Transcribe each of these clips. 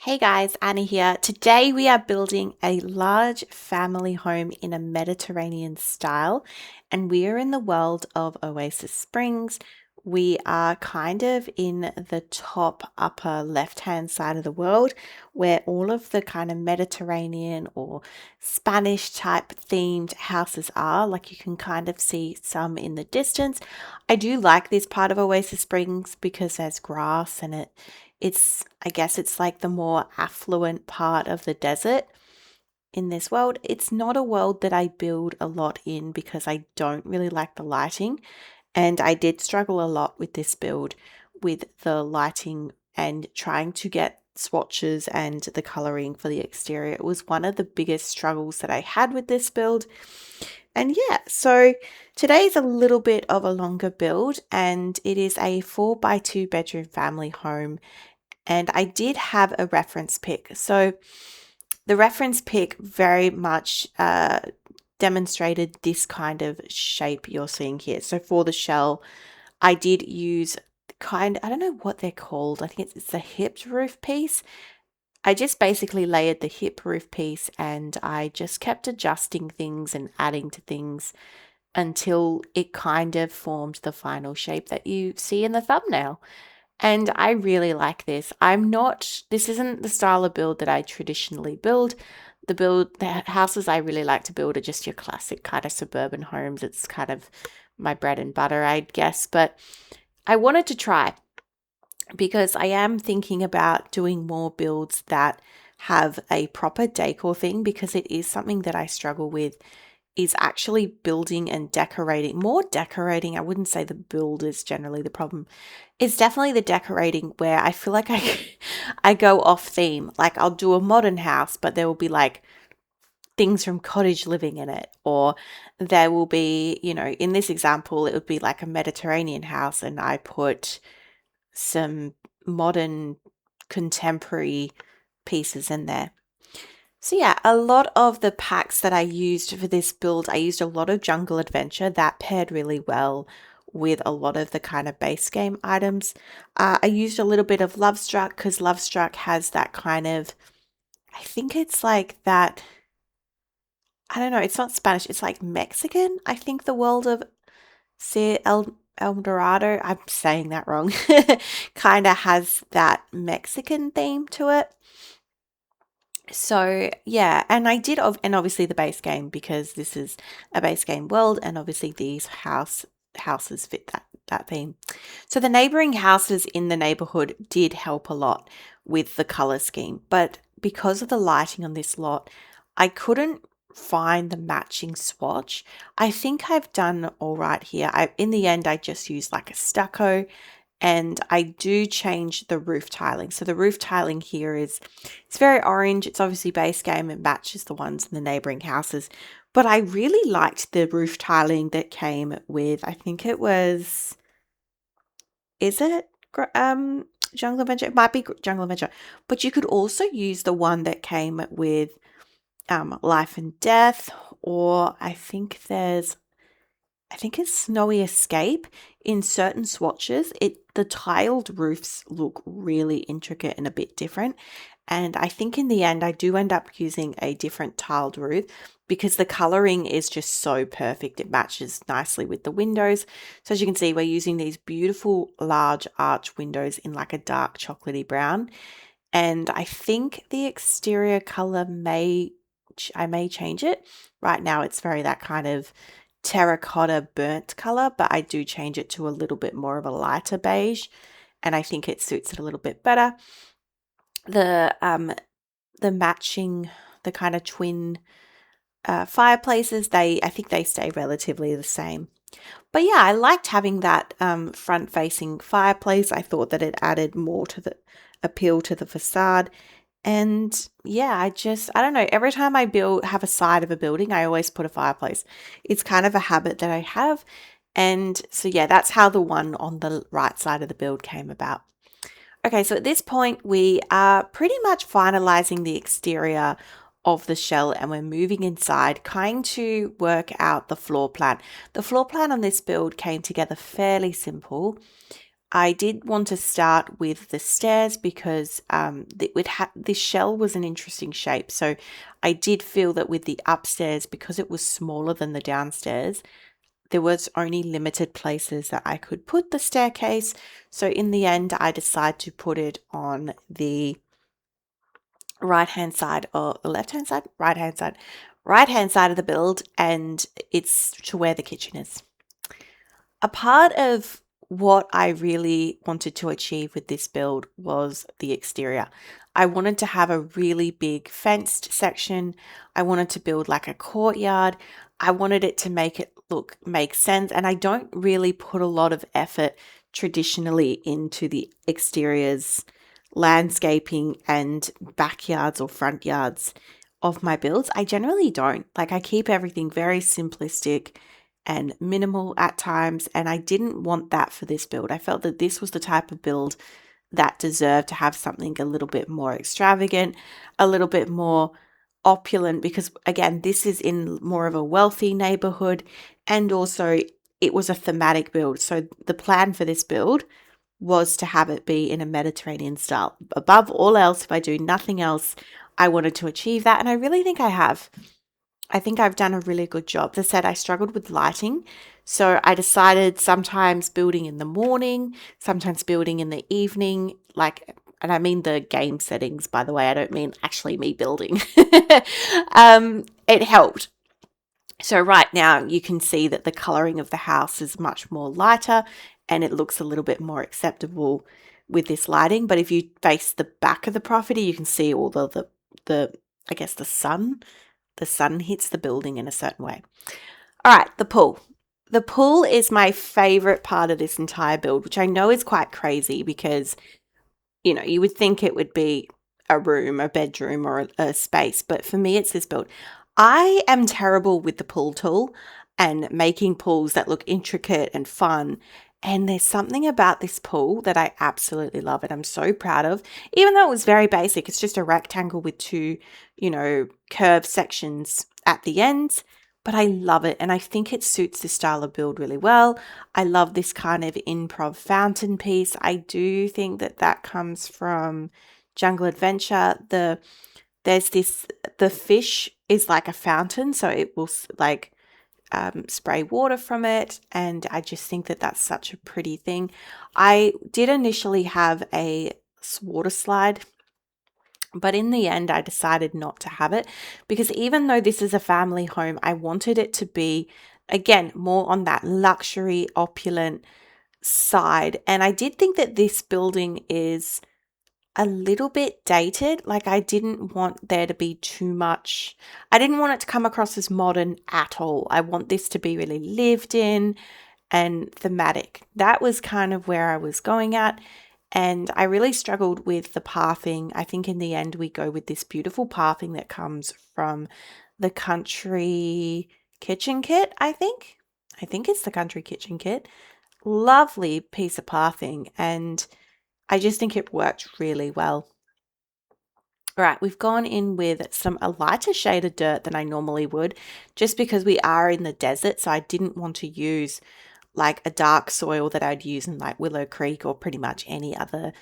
Hey guys, Annie here. Today we are building a large family home in a Mediterranean style, and we are in the world of Oasis Springs. We are kind of in the top upper left-hand side of the world where all of the kind of Mediterranean or Spanish type themed houses are. Like you can kind of see some in the distance. I do like this part of Oasis Springs because there's grass and I guess it's like the more affluent part of the desert in this world. It's not a world that I build a lot in because I don't really like the lighting. And I did struggle a lot with this build with the lighting and trying to get swatches and the coloring for the exterior. It was one of the biggest struggles that I had with this build. And yeah, so today's a little bit of a longer build and it is a 4x2 bedroom family home, and I did have a reference pic. So the reference pic very much demonstrated this kind of shape you're seeing here. So for the shell, I did use I don't know what they're called. I think it's a hipped roof piece. I just basically layered the hip roof piece and I just kept adjusting things and adding to things until it kind of formed the final shape that you see in the thumbnail. And I really like this. This isn't the style of build that I traditionally build. The houses I really like to build are just your classic kind of suburban homes. It's kind of my bread and butter, I guess. But I wanted to try because I am thinking about doing more builds that have a proper decor thing, because it is something that I struggle with, is actually building and decorating. More decorating. I wouldn't say the build is generally the problem. It's definitely the decorating where I feel like I go off theme. Like I'll do a modern house, but there will be like things from cottage living in it, or there will be, in this example, it would be like a Mediterranean house and I put some modern contemporary pieces in there. So yeah, a lot of the packs that I used for this build, I used a lot of Jungle Adventure. That paired really well with a lot of the kind of base game items. I used a little bit of Love Struck because Love Struck has that kind of, I think it's like that, I don't know, it's not Spanish, it's like Mexican. I think the world of El Dorado, I'm saying that wrong, kind of has that Mexican theme to it. So yeah, and and obviously the base game, because this is a base game world, and obviously these houses fit that theme. So the neighboring houses in the neighborhood did help a lot with the color scheme, but because of the lighting on this lot, I couldn't find the matching swatch. I think I've done all right here. In the end, I just used like a stucco, and I do change the roof tiling. So the roof tiling here it's very orange. It's obviously base game. It matches the ones in the neighboring houses. But I really liked the roof tiling that came with, I think it was, is it Jungle Adventure? It might be Jungle Adventure. But you could also use the one that came with Life and Death, or I think it's Snowy Escape. In certain swatches, the tiled roofs look really intricate and a bit different. And I think in the end, I do end up using a different tiled roof because the coloring is just so perfect. It matches nicely with the windows. So as you can see, we're using these beautiful large arch windows in like a dark chocolatey brown. And I think the exterior color I may change it. Right now, it's very that kind of terracotta burnt color, but I do change it to a little bit more of a lighter beige, and I think it suits it a little bit better. The matching, the kind of twin fireplaces, I think they stay relatively the same. But yeah, I liked having that front facing fireplace. I thought that it added more to the appeal to the facade. And yeah, I don't know, every time I have a side of a building, I always put a fireplace. It's kind of a habit that I have. And so yeah, that's how the one on the right side of the build came about. Okay, so at this point, we are pretty much finalizing the exterior of the shell and we're moving inside, trying to work out the floor plan. The floor plan on this build came together fairly simple. I did want to start with the stairs because the shell was an interesting shape. So I did feel that with the upstairs, because it was smaller than the downstairs, there was only limited places that I could put the staircase. So in the end, I decided to put it on the right hand side or the left hand side, right hand side of the build, and it's to where the kitchen is. A part of what I really wanted to achieve with this build was the exterior. I wanted to have a really big fenced section. I wanted to build like a courtyard. I wanted it to make sense. And I don't really put a lot of effort traditionally into the exteriors, landscaping, and backyards or front yards of my builds. I generally don't. Like, I keep everything very simplistic and minimal at times, and I didn't want that for this build. I felt that this was the type of build that deserved to have something a little bit more extravagant, a little bit more opulent, because again, this is in more of a wealthy neighborhood, and also it was a thematic build. So the plan for this build was to have it be in a Mediterranean style. Above all else, if I do nothing else, I wanted to achieve that, and I really think I have. I think I've done a really good job. As I said, I struggled with lighting. So I decided sometimes building in the morning, sometimes building in the evening, and I mean the game settings, by the way. I don't mean actually me building. It helped. So right now you can see that the coloring of the house is much more lighter and it looks a little bit more acceptable with this lighting. But if you face the back of the property, you can see all the I guess the sun hits the building in a certain way. All right, the pool. The pool is my favorite part of this entire build, which I know is quite crazy because, you would think it would be a room, a bedroom, or a space. But for me, it's this build. I am terrible with the pool tool and making pools that look intricate and fun. And there's something about this pool that I absolutely love and I'm so proud of. Even though it was very basic, it's just a rectangle with two, curved sections at the ends. But I love it and I think it suits this style of build really well. I love this kind of improv fountain piece. I do think that comes from Jungle Adventure. The fish is like a fountain, so it will spray water from it, and I just think that that's such a pretty thing. I did initially have a water slide, but in the end I decided not to have it because even though this is a family home, I wanted it to be, again, more on that luxury, opulent side. And I did think that this building is a little bit dated. Like, I didn't want there to be too much. I didn't want it to come across as modern at all. I want this to be really lived in and thematic. That was kind of where I was going at. And I really struggled with the pathing. I think in the end, we go with this beautiful pathing that comes from the Country Kitchen Kit, I think. I think it's the Country Kitchen Kit. Lovely piece of pathing. And I just think it worked really well. All right, we've gone in with a lighter shade of dirt than I normally would, just because we are in the desert. So I didn't want to use like a dark soil that I'd use in like Willow Creek or pretty much any other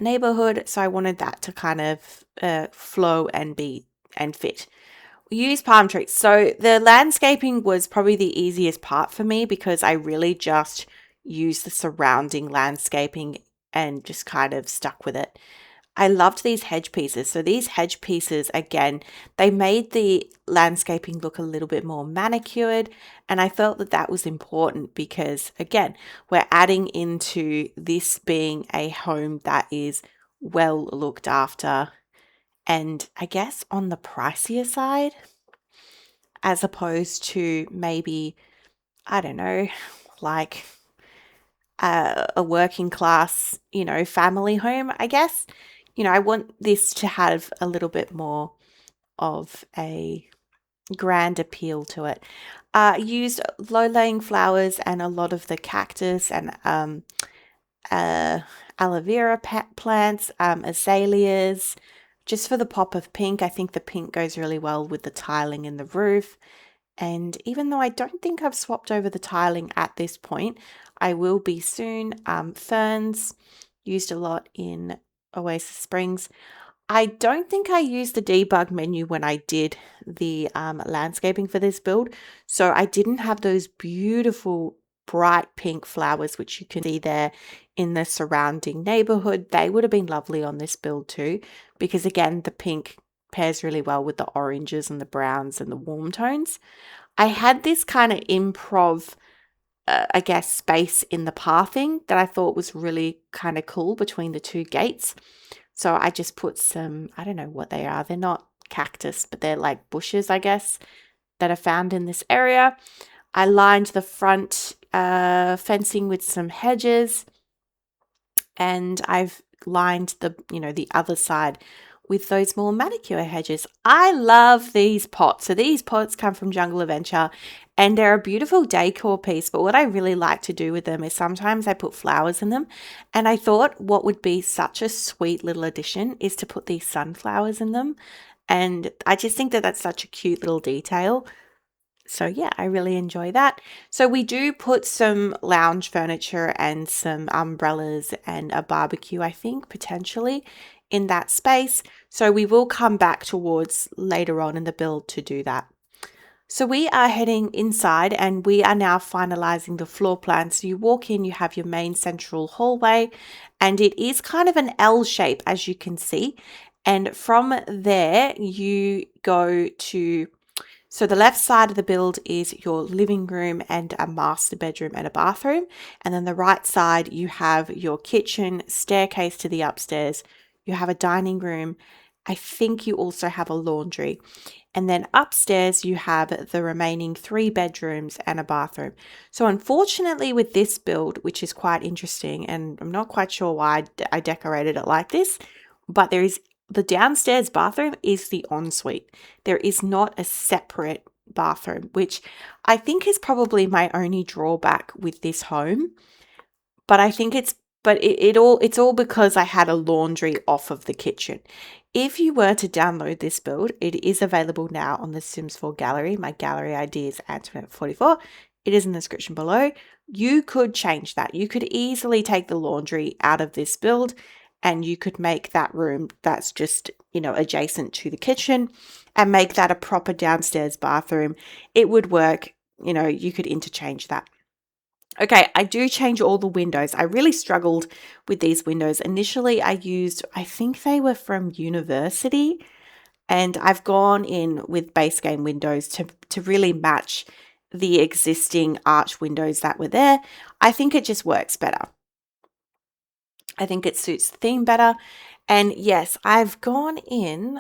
neighborhood. So I wanted that to kind of flow and fit. We use palm trees. So the landscaping was probably the easiest part for me because I really just used the surrounding landscaping and just kind of stuck with it. I loved these hedge pieces. So these hedge pieces, again, they made the landscaping look a little bit more manicured. And I felt that that was important because, again, we're adding into this being a home that is well looked after. And I guess on the pricier side, as opposed to maybe, I don't know, like a working class, family home, I guess. I want this to have a little bit more of a grand appeal to it. Used low-laying flowers and a lot of the cactus and aloe vera plants, azaleas, just for the pop of pink. I think the pink goes really well with the tiling in the roof. And even though I don't think I've swapped over the tiling at this point, I will be soon. Ferns, used a lot in Oasis Springs. I don't think I used the debug menu when I did the landscaping for this build. So I didn't have those beautiful bright pink flowers, which you can see there in the surrounding neighborhood. They would have been lovely on this build too, because again, the pink pairs really well with the oranges and the browns and the warm tones. I had this kind of improv, I guess, space in the pathing that I thought was really kind of cool between the two gates. So I just put some, I don't know what they are. They're not cactus, but they're like bushes, I guess, that are found in this area. I lined the front fencing with some hedges, and I've lined the other side with those more manicure hedges. I love these pots. So these pots come from Jungle Adventure, and they're a beautiful decor piece. But what I really like to do with them is sometimes I put flowers in them. And I thought what would be such a sweet little addition is to put these sunflowers in them. And I just think that that's such a cute little detail. So yeah, I really enjoy that. So we do put some lounge furniture and some umbrellas and a barbecue, I think, potentially in that space. So we will come back towards later on in the build to do that. So we are heading inside and we are now finalizing the floor plan. So you walk in, you have your main central hallway, and it is kind of an L shape, as you can see. And from there, you go to, so the left side of the build is your living room and a master bedroom and a bathroom. And then the right side, you have your kitchen, staircase to the upstairs. You have a dining room. I think you also have a laundry. And then upstairs, you have the remaining 3 bedrooms and a bathroom. So unfortunately with this build, which is quite interesting, and I'm not quite sure why I decorated it like this, but there is the downstairs bathroom is the ensuite. There is not a separate bathroom, which I think is probably my only drawback with this home. But I think it's all because I had a laundry off of the kitchen. If you were to download this build, it is available now on the Sims 4 gallery. My gallery ID is Antoinette44. It is in the description below. You could change that. You could easily take the laundry out of this build and you could make that room that's just, adjacent to the kitchen and make that a proper downstairs bathroom. It would work. You could interchange that. Okay, I do change all the windows. I really struggled with these windows. Initially, I think they were from university, and I've gone in with base game windows to really match the existing arch windows that were there. I think it just works better. I think it suits the theme better. And yes, I've gone in,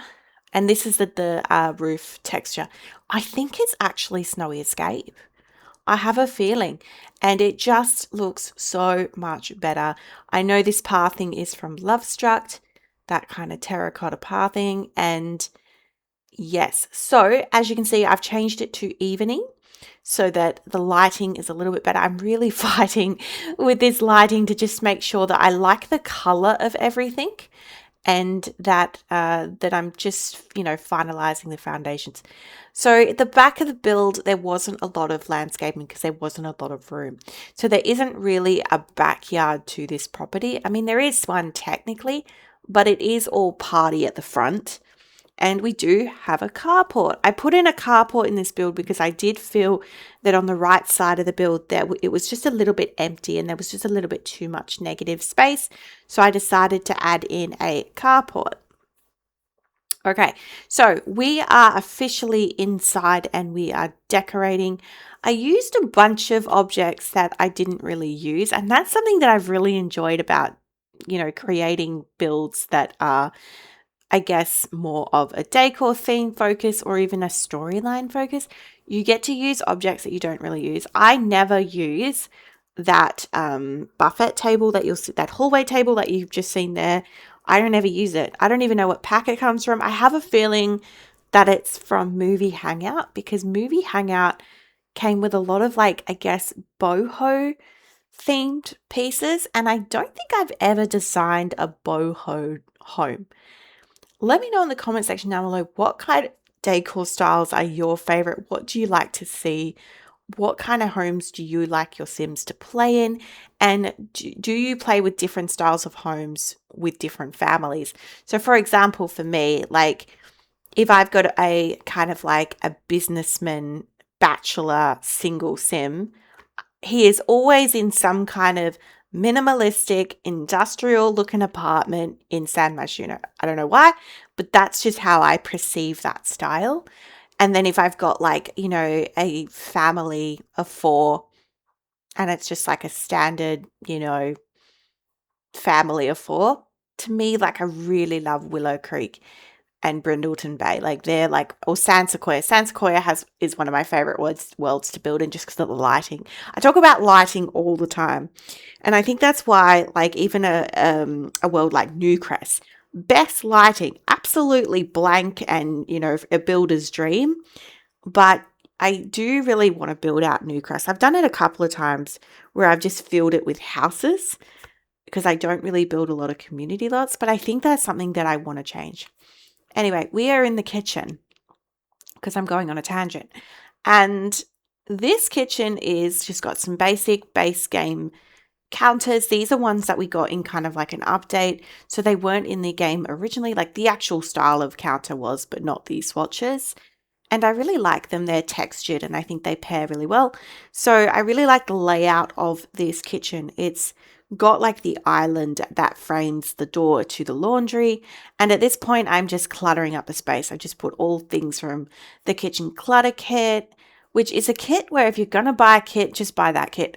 and this is the roof texture. I think it's actually Snowy Escape. I have a feeling, and it just looks so much better. I know this pathing is from Love Struck, that kind of terracotta pathing, and yes. So as you can see, I've changed it to evening so that the lighting is a little bit better. I'm really fighting with this lighting to just make sure that I like the color of everything, and that I'm just, finalizing the foundations. So at the back of the build, there wasn't a lot of landscaping because there wasn't a lot of room. So there isn't really a backyard to this property. I mean, there is one technically, but it is all party at the front. And we do have a carport. I put in a carport in this build because I did feel that on the right side of the build there it was just a little bit empty and there was just a little bit too much negative space. So I decided to add in a carport. Okay, so we are officially inside and we are decorating. I used a bunch of objects that I didn't really use, and that's something that I've really enjoyed about, creating builds that are, I guess, more of a decor theme focus or even a storyline focus. You get to use objects that you don't really use. I never use that buffet table that you'll see, that hallway table that you've just seen there. I don't ever use it. I don't even know what pack it comes from. I have a feeling that it's from Movie Hangout because Movie Hangout came with a lot of I guess, boho themed pieces. And I don't think I've ever designed a boho home. Let me know in the comment section down below what kind of decor styles are your favorite. What do you like to see what kind of homes do you like your Sims to play in? And do you play with different styles of homes with different families? So, for example, for me, like if I've got a kind of like a businessman, bachelor, single Sim, he is always in some kind of minimalistic, industrial looking apartment in San Myshuno. I don't know why, but that's just how I perceive that style. And then if I've got like, a family of four and it's just like a standard, family of four, to me, like I really love Willow Creek and Brindleton Bay. Like they're like, or San Sequoia. San Sequoia is one of my favorite worlds to build in just because of the lighting. I talk about lighting all the time. And I think that's why, like, even a world like Newcrest, best lighting, absolutely blank and, a builder's dream. But I do really want to build out Newcrest. I've done it a couple of times where I've just filled it with houses because I don't really build a lot of community lots, but I think that's something that I want to change. Anyway, we are in the kitchen because I'm going on a tangent. And this kitchen is just got some basic base game counters. These are ones that we got in kind of like an update. So they weren't in the game originally, like the actual style of counter was, but not these swatches. And I really like them. They're textured and I think they pair really well. So I really like the layout of this kitchen. It's got like the island that frames the door to the laundry. And at this point, I'm just cluttering up the space. I just put all things from the kitchen clutter kit, which is a kit where if you're going to buy a kit, just buy that kit.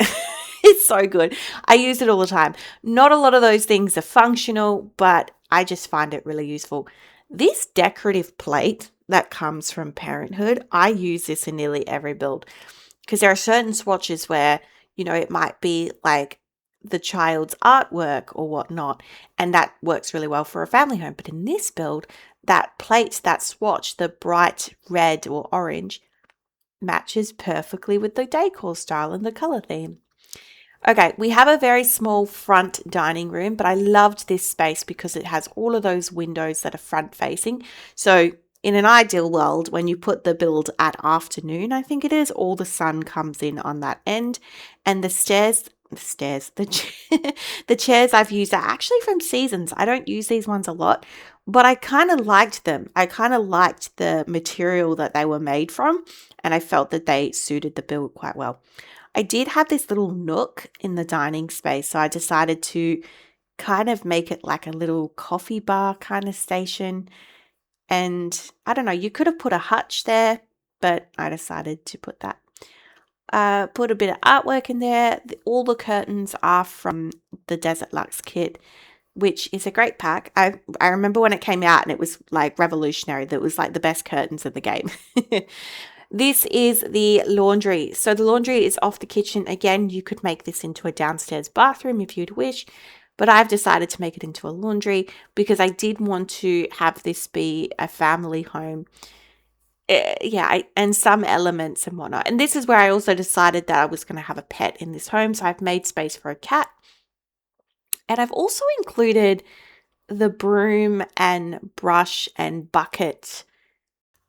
It's so good. I use it all the time. Not a lot of those things are functional, but I just find it really useful. This decorative plate that comes from Parenthood, I use this in nearly every build because there are certain swatches where, it might be like the child's artwork or whatnot, and that works really well for a family home. But in this build, that plate, that swatch, the bright red or orange, matches perfectly with the decor style and the color theme. Okay, we have a very small front dining room, but I loved this space because it has all of those windows that are front facing. So in an ideal world, when you put the build at afternoon, I think it is, all the sun comes in on that end. And the the chairs I've used are actually from Seasons. I don't use these ones a lot, but I kind of liked them. I kind of liked the material that they were made from, and I felt that they suited the build quite well. I did have this little nook in the dining space, so I decided to kind of make it like a little coffee bar kind of station. And I don't know, you could have put a hutch there, but I decided to put that. Put a bit of artwork in there. All the curtains are from the Desert Luxe kit, which is a great pack. I remember when it came out and it was like revolutionary. That was like the best curtains in the game. This is the laundry. So the laundry is off the kitchen. Again, you could make this into a downstairs bathroom if you'd wish, but I've decided to make it into a laundry because I did want to have this be a family home. And some elements and whatnot. And this is where I also decided that I was going to have a pet in this home. So I've made space for a cat. And I've also included the broom and brush and bucket.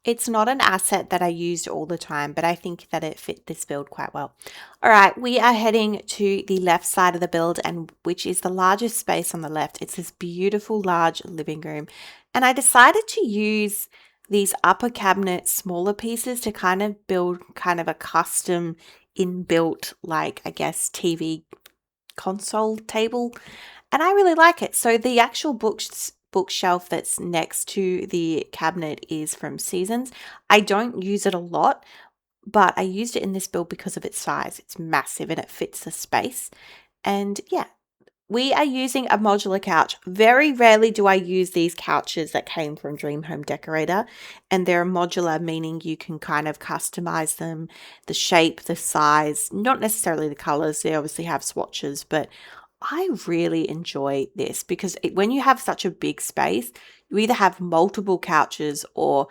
It's not an asset that I used all the time, but I think that it fit this build quite well. All right, we are heading to the left side of the build, and which is the largest space on the left. It's this beautiful large living room. And I decided to use these upper cabinet smaller pieces to kind of build kind of a custom inbuilt, like, I guess, TV console table. And I really like it. So the actual bookshelf that's next to the cabinet is from Seasons. I don't use it a lot, but I used it in this build because of its size. It's massive and it fits the space. And yeah, we are using a modular couch. Very rarely do I use these couches that came from Dream Home Decorator, and they're modular, meaning you can kind of customize them, the shape, the size, not necessarily the colors. They obviously have swatches, but I really enjoy this because when you have such a big space, you either have multiple couches or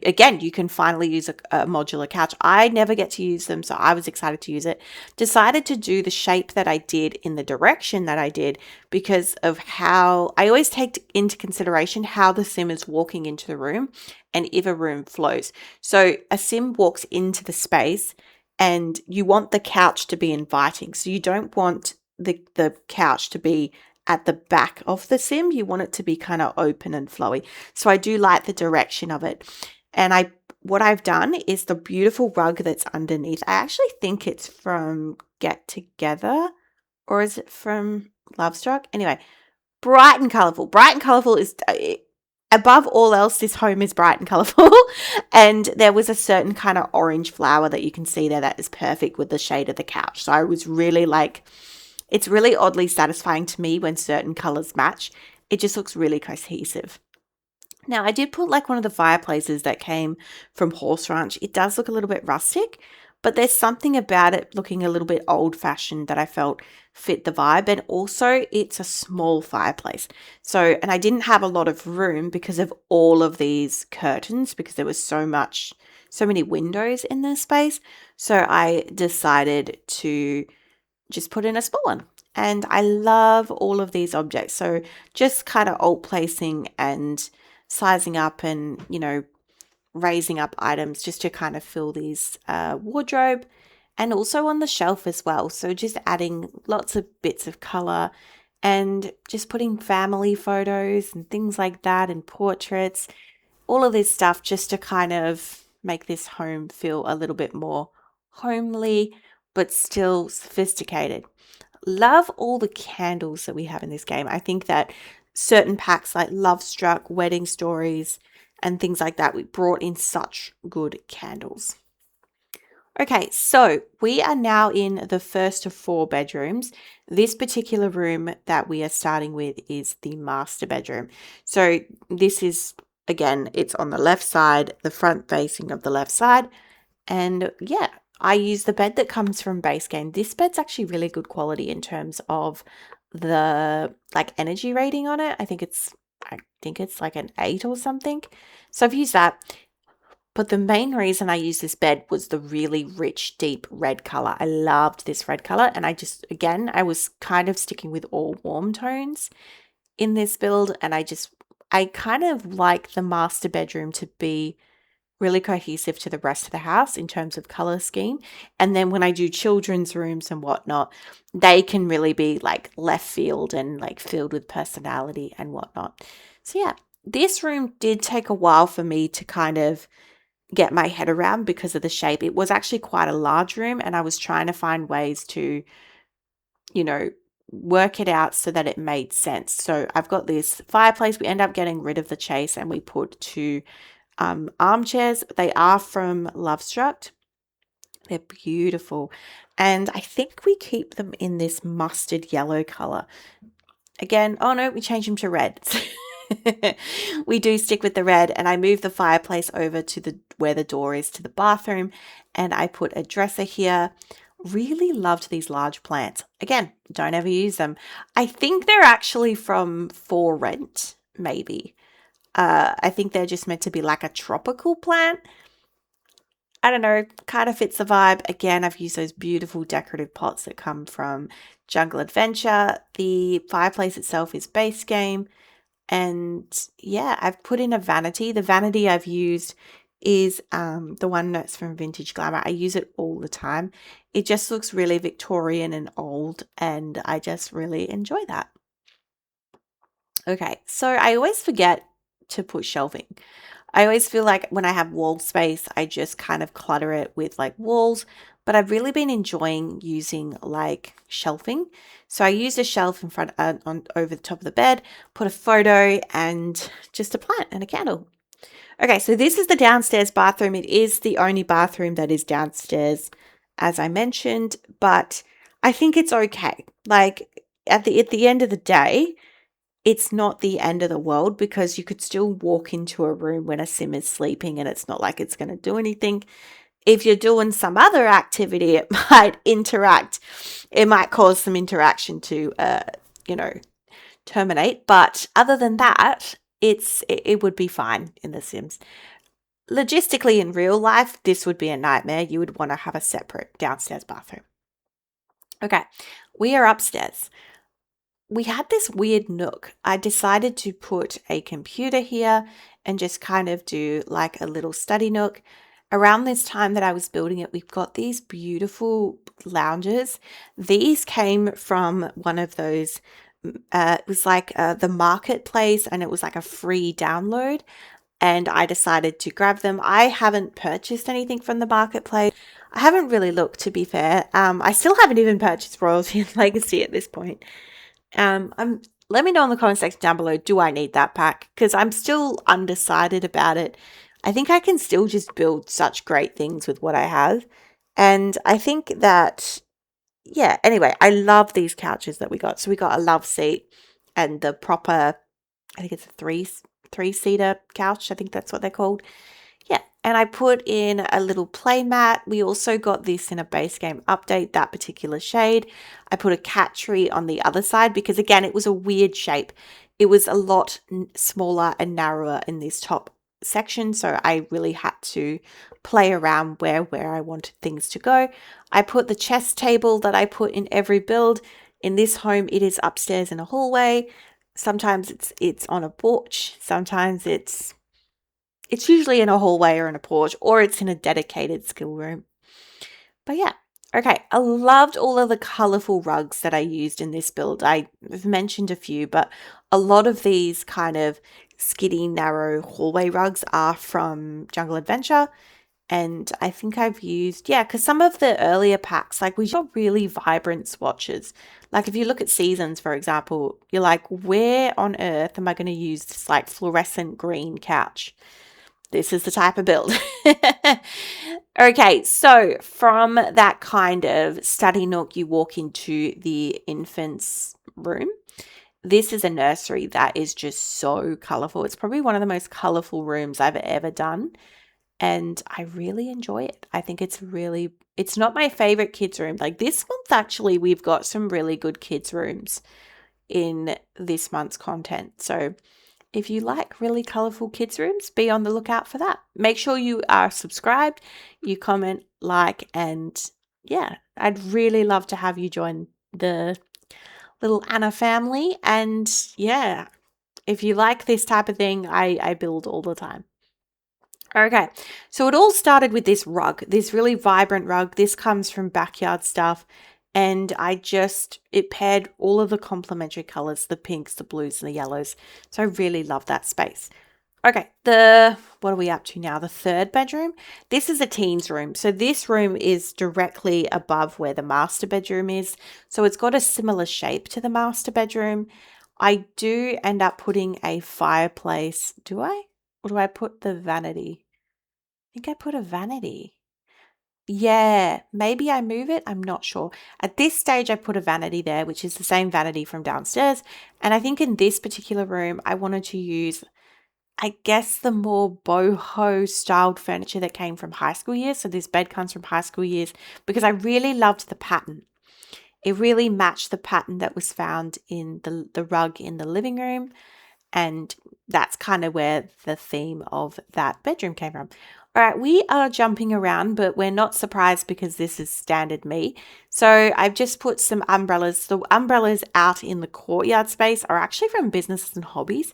again, you can finally use a modular couch. I never get to use them, so I was excited to use it. Decided to do the shape that I did in the direction that I did because of how I always take into consideration how the sim is walking into the room and if a room flows. So a sim walks into the space and you want the couch to be inviting. So you don't want the couch to be at the back of the sim. You want it to be kind of open and flowy. So I do like the direction of it. And what I've done is the beautiful rug that's underneath. I actually think it's from Get Together, or is it from Love Struck? Anyway, bright and colorful. Bright and colorful is above all else, this home is bright and colorful. And there was a certain kind of orange flower that you can see there that is perfect with the shade of the couch. So I was really like, it's really oddly satisfying to me when certain colors match. It just looks really cohesive. Now, I did put like one of the fireplaces that came from Horse Ranch. It does look a little bit rustic, but there's something about it looking a little bit old fashioned that I felt fit the vibe. And also, it's a small fireplace. So, and I didn't have a lot of room because of all of these curtains, because there was so many windows in this space. So, I decided to just put in a small one. And I love all of these objects. So, just kind of alt placing and sizing up and, raising up items just to kind of fill these wardrobe, and also on the shelf as well. So just adding lots of bits of color and just putting family photos and things like that and portraits, all of this stuff just to kind of make this home feel a little bit more homely but still sophisticated. Love all the candles that we have in this game. I think that certain packs like Love Struck, Wedding Stories, and things like that, we brought in such good candles. Okay, so we are now in the first of 4 bedrooms. This particular room that we are starting with is the master bedroom. So this is, again, it's on the left side, the front facing of the left side. And yeah, I use the bed that comes from base game. This bed's actually really good quality in terms of the like energy rating on it. I think it's like an 8 or something. So I've used that. But the main reason I used this bed was the really rich, deep red color. I loved this red color. And I was kind of sticking with all warm tones in this build. And I kind of like the master bedroom to be really cohesive to the rest of the house in terms of color scheme. And then when I do children's rooms and whatnot, they can really be like left field and like filled with personality and whatnot. So yeah, this room did take a while for me to kind of get my head around because of the shape. It was actually quite a large room, and I was trying to find ways to, work it out so that it made sense. So I've got this fireplace. We end up getting rid of the chase and we put 2 armchairs. They are from Love Struck. They're beautiful. And I think we keep them in this mustard yellow color. Again, oh no, we change them to red. We do stick with the red, and I move the fireplace over to where the door is to the bathroom, and I put a dresser here. Really loved these large plants. Again, don't ever use them. I think they're actually from For Rent, maybe. I think they're just meant to be like a tropical plant. I don't know, kind of fits the vibe. Again, I've used those beautiful decorative pots that come from Jungle Adventure. The fireplace itself is base game. And yeah, I've put in a vanity. The vanity I've used is the one that's from Vintage Glamour. I use it all the time. It just looks really Victorian and old, and I just really enjoy that. Okay, so I always forget to put shelving. I always feel like when I have wall space, I just kind of clutter it with like walls, but I've really been enjoying using like shelving. So I used a shelf in front over the top of the bed, put a photo and just a plant and a candle. Okay, so this is the downstairs bathroom. It is the only bathroom that is downstairs, as I mentioned, but I think it's okay. Like at the end of the day, it's not the end of the world because you could still walk into a room when a sim is sleeping and it's not like it's going to do anything. If you're doing some other activity, it might interact. It might cause some interaction to, terminate. But other than that, it would be fine in The Sims. Logistically, in real life, this would be a nightmare. You would want to have a separate downstairs bathroom. Okay, we are upstairs. We had this weird nook. I decided to put a computer here and just kind of do like a little study nook. Around this time that I was building it, we've got these beautiful lounges. These came from one of those, it was like the marketplace, and it was like a free download. And I decided to grab them. I haven't purchased anything from the marketplace. I haven't really looked, to be fair. I still haven't even purchased Royalty and Legacy at this point. Let me know in the comment section down below, do I need that pack? Because I'm still undecided about it. I think I can still just build such great things with what I have. And I think that, yeah, anyway, I love these couches that we got. So we got a love seat and the proper, I think it's a three-seater couch. I think that's what they're called. Yeah, and I put in a little play mat. We also got this in a base game update, that particular shade. I put a cat tree on the other side because, again, it was a weird shape. It was a lot smaller and narrower in this top section, so I really had to play around where I wanted things to go. I put the chess table that I put in every build. In this home, it is upstairs in a hallway. Sometimes it's on a porch. Sometimes it's usually in a hallway or in a porch, or it's in a dedicated skill room. But yeah, okay. I loved all of the colorful rugs that I used in this build. I've mentioned a few, but a lot of these kind of skinny, narrow hallway rugs are from Jungle Adventure. And I think I've used, yeah, because some of the earlier packs, like we got really vibrant swatches. Like if you look at Seasons, for example, you're like, where on earth am I going to use this like fluorescent green couch? This is the type of build. Okay, so from that kind of study nook, you walk into the infant's room. This is a nursery that is just so colorful. It's probably one of the most colorful rooms I've ever done. And I really enjoy it. I think it's not my favorite kids' room. Like this month, actually, we've got some really good kids' rooms in this month's content. So if you like really colorful kids' rooms, be on the lookout for that. Make sure you are subscribed, you comment, like, and yeah, I'd really love to have you join the little Anna family. And yeah, if you like this type of thing, I build all the time. Okay, so it all started with this rug, this really vibrant rug. This comes from Backyard Stuff, and it paired all of the complementary colors, the pinks, the blues, and the yellows. So I really love that space. Okay, what are we up to now? The third bedroom. This is a teen's room. So this room is directly above where the master bedroom is. So it's got a similar shape to the master bedroom. I do end up putting a fireplace. Do I? Or do I put the vanity? I think I put a vanity. Yeah, maybe I move it. I'm not sure. At this stage, I put a vanity there, which is the same vanity from downstairs. And I think in this particular room, I wanted to use, I guess, the more boho styled furniture that came from high school years. So this bed comes from high school years because I really loved the pattern. It really matched the pattern that was found in the rug in the living room. And that's kind of where the theme of that bedroom came from. All right, we are jumping around, but we're not surprised because this is standard me. So I've just put some umbrellas. The umbrellas out in the courtyard space are actually from Businesses and Hobbies.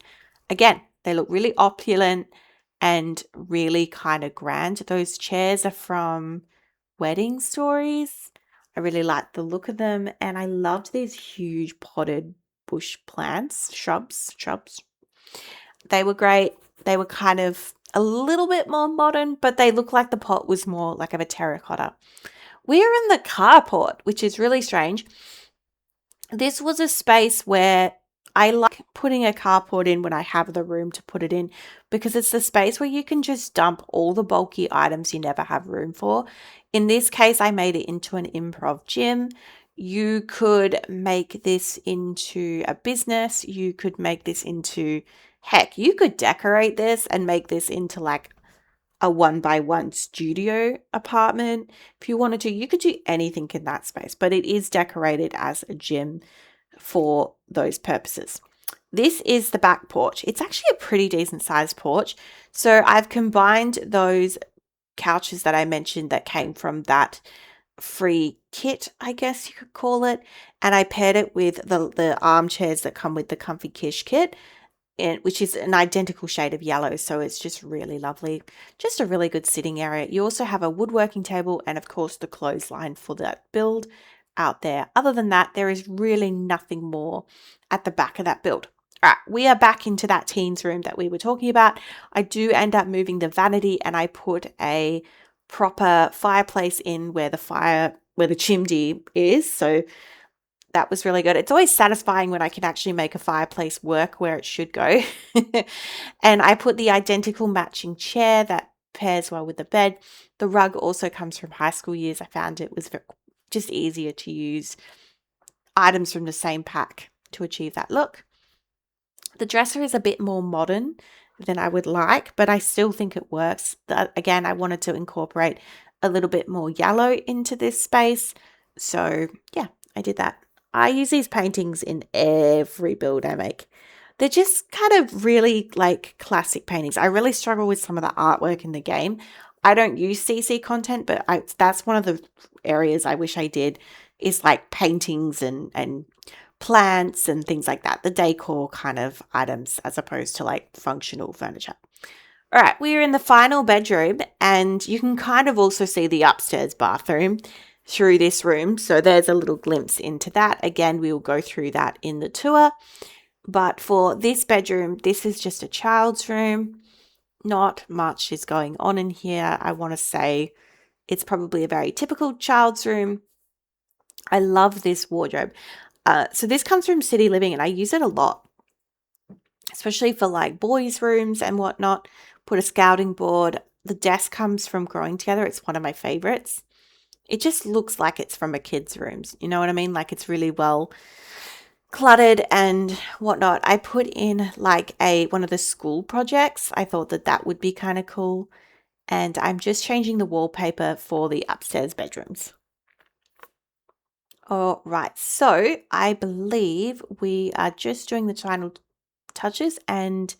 Again, they look really opulent and really kind of grand. Those chairs are from Wedding Stories. I really like the look of them, and I loved these huge potted bush plants, shrubs. They were great. They were kind of a little bit more modern, but they look like the pot was more like of a terracotta. We're in the carport, which is really strange. This was a space where I like putting a carport in when I have the room to put it in because it's the space where you can just dump all the bulky items you never have room for. In this case, I made it into an improv gym. You could make this into a business. You could make this into, heck, you could decorate this and make this into like a 1-by-1 studio apartment. If you wanted to, you could do anything in that space, but it is decorated as a gym for those purposes. This is the back porch. It's actually a pretty decent sized porch. So I've combined those couches that I mentioned that came from that free kit, I guess you could call it, and I paired it with the armchairs that come with the Comfy Kish kit which is an identical shade of yellow. So it's just really lovely. Just a really good sitting area. You also have a woodworking table and, of course, the clothesline for that build out there. Other than that, there is really nothing more at the back of that build. All right, we are back into that teens room that we were talking about. I do end up moving the vanity and I put a proper fireplace in where the chimney is. So that was really good. It's always satisfying when I can actually make a fireplace work where it should go. And I put the identical matching chair that pairs well with the bed. The rug also comes from high school years. I found it was just easier to use items from the same pack to achieve that look. The dresser is a bit more modern than I would like, but I still think it works. Again, I wanted to incorporate a little bit more yellow into this space. So yeah, I did that. I use these paintings in every build I make. They're just kind of really like classic paintings. I really struggle with some of the artwork in the game. I don't use CC content, but that's one of the areas I wish I did, is like paintings and plants and things like that, the decor kind of items as opposed to like functional furniture. All right, we're in the final bedroom and you can kind of also see the upstairs bathroom through this room. So there's a little glimpse into that. Again, we will go through that in the tour. But for this bedroom, this is just a child's room. Not much is going on in here. I want to say it's probably a very typical child's room. I love this wardrobe. So this comes from City Living and I use it a lot, especially for like boys' rooms and whatnot. Put a scouting board. The desk comes from Growing Together. It's one of my favorites. It just looks like it's from a kid's rooms. You know what I mean? Like it's really well cluttered and whatnot. I put in like one of the school projects. I thought that would be kind of cool. And I'm just changing the wallpaper for the upstairs bedrooms. All right, so I believe we are just doing the final touches and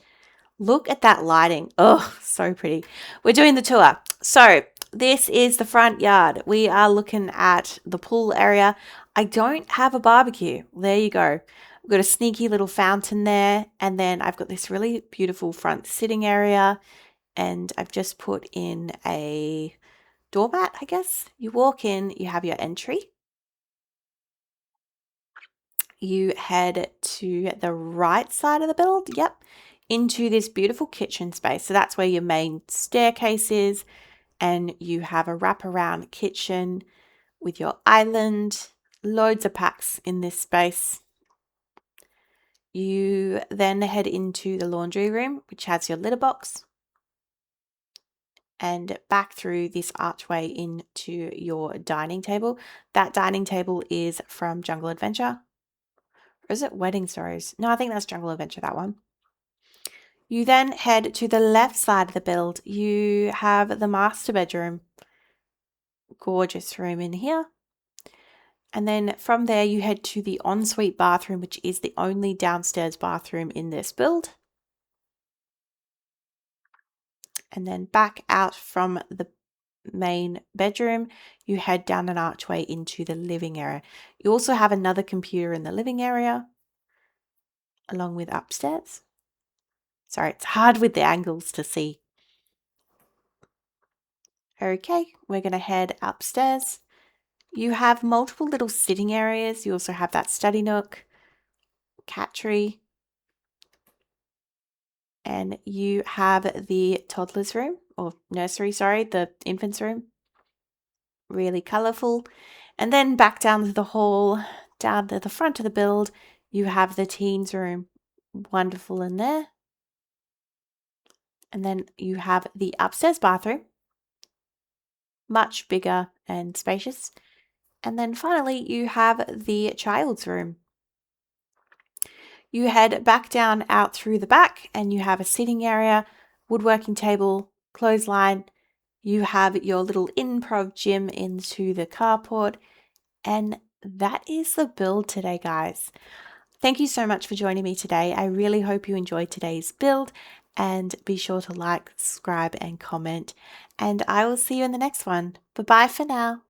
look at that lighting. Oh, so pretty. We're doing the tour. So this is the front yard. We are looking at the pool area. I don't have a barbecue. There you go. I've got a sneaky little fountain there. And then I've got this really beautiful front sitting area. And I've just put in a doormat, I guess. You walk in, you have your entry. You head to the right side of the build, into this beautiful kitchen space. So that's where your main staircase is, and you have a wraparound kitchen with your island, loads of packs in this space. You then head into the laundry room, which has your litter box, and back through this archway into your dining table. That dining table is from Jungle Adventure. Or is it Wedding Stories? No, I think that's Jungle Adventure, that one. You then head to the left side of the build. You have the master bedroom. Gorgeous room in here. And then from there, you head to the ensuite bathroom, which is the only downstairs bathroom in this build. And then back out from the main bedroom, you head down an archway into the living area. You also have another computer in the living area, along with upstairs. Sorry, it's hard with the angles to see. Okay, we're going to head upstairs. You have multiple little sitting areas. You also have that study nook, cat tree, and you have the toddler's room, or nursery, sorry, the infant's room. Really colourful. And then back down to the hall, down to the front of the build, you have the teens room. Wonderful in there. And then you have the upstairs bathroom, much bigger and spacious. And then finally, you have the child's room. You head back down out through the back and you have a sitting area, woodworking table, clothesline. You have your little improv gym into the carport. And that is the build today, guys. Thank you so much for joining me today. I really hope you enjoyed today's build, and be sure to like, subscribe, and comment. And I will see you in the next one. Bye-bye for now.